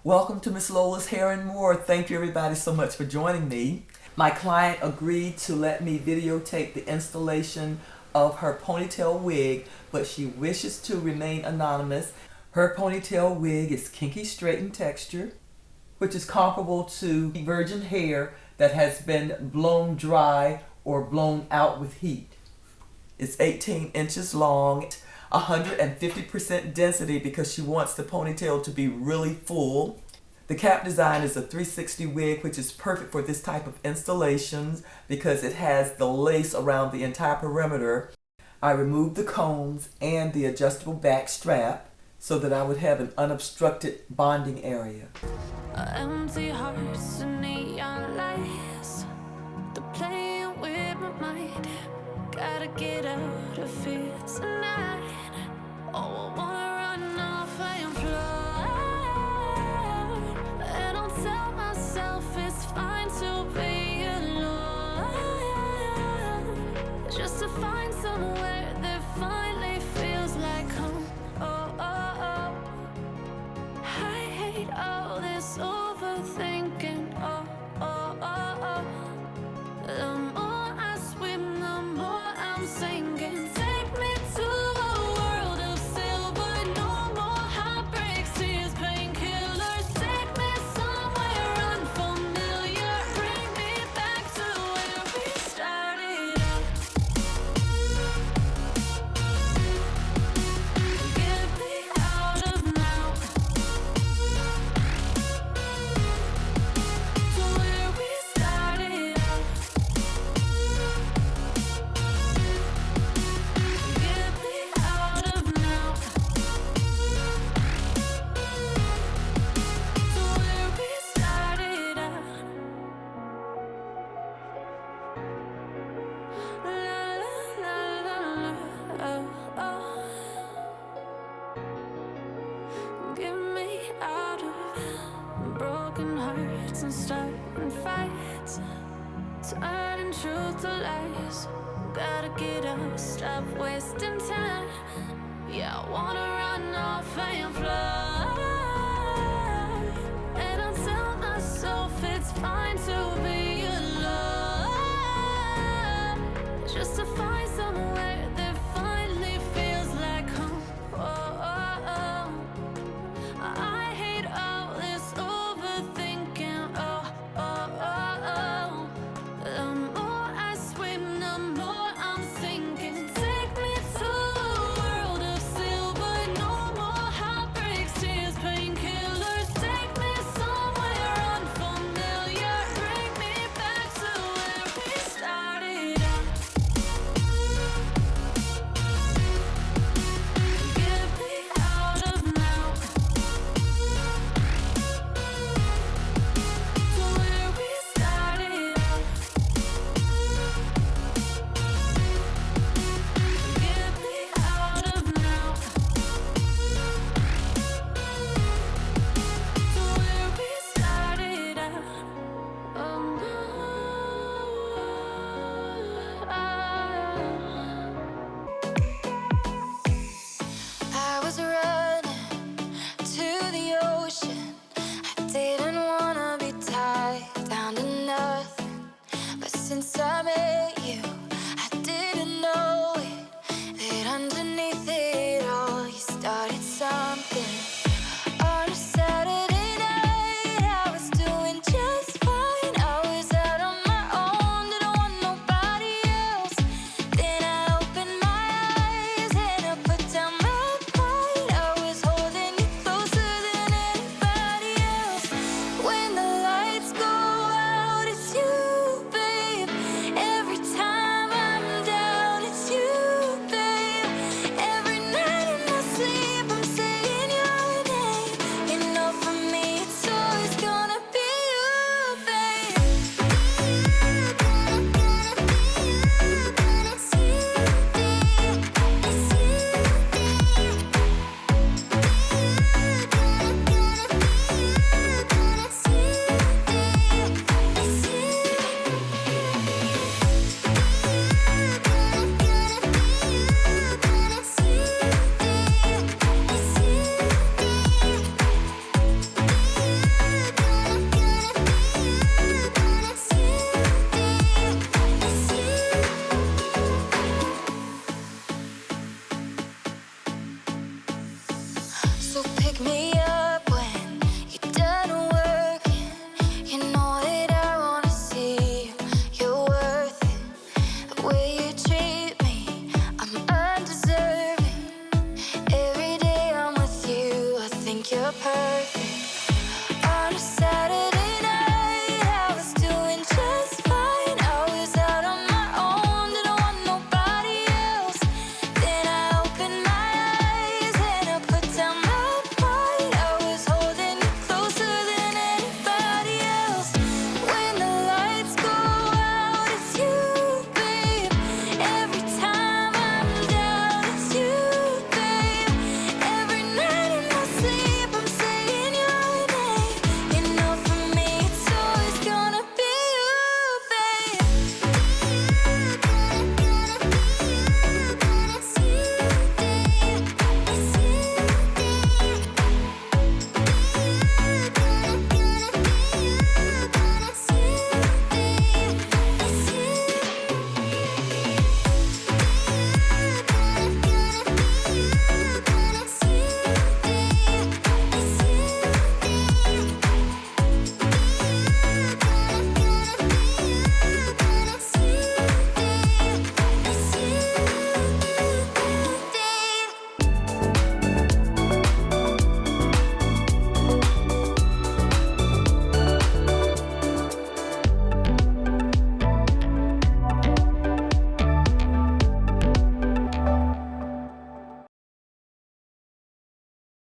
Welcome to Miss Lola's Hair and More. Thank you everybody so much for joining me. My client agreed to let me videotape the installation of her ponytail wig, but she wishes to remain anonymous. Her ponytail wig is kinky straight in texture, which is comparable to virgin hair that has been blown dry or blown out with heat. It's 18 inches long, 150% density because she wants the ponytail to be really full. The cap design is a 360 wig, which is perfect for this type of installations because it has the lace around the entire perimeter. I removed the combs and the adjustable back strap so that I would have an unobstructed bonding area. Empty hearts and neon lights, they're playing with my mind. Gotta get out of here tonight. Oh, I wanna run off and fly, and I'll tell myself it's fine to be alone, just to find somewhere that finally feels like home. Oh, oh, oh. I hate all this overthinking. Oh, oh, oh, oh. The more I swim, the more I'm sinking. Take me to a world of silver. No more heartbreaks, tears, painkillers. Take me somewhere unfamiliar. Bring me back to where we started out. Get me out of now, to where we started out. Get me out of now, to where we started out. La la la la la, oh, oh. Get me out of broken hearts and starting fights, turning truth to lies. Gotta get up, stop wasting time. Yeah, I wanna run off and fly.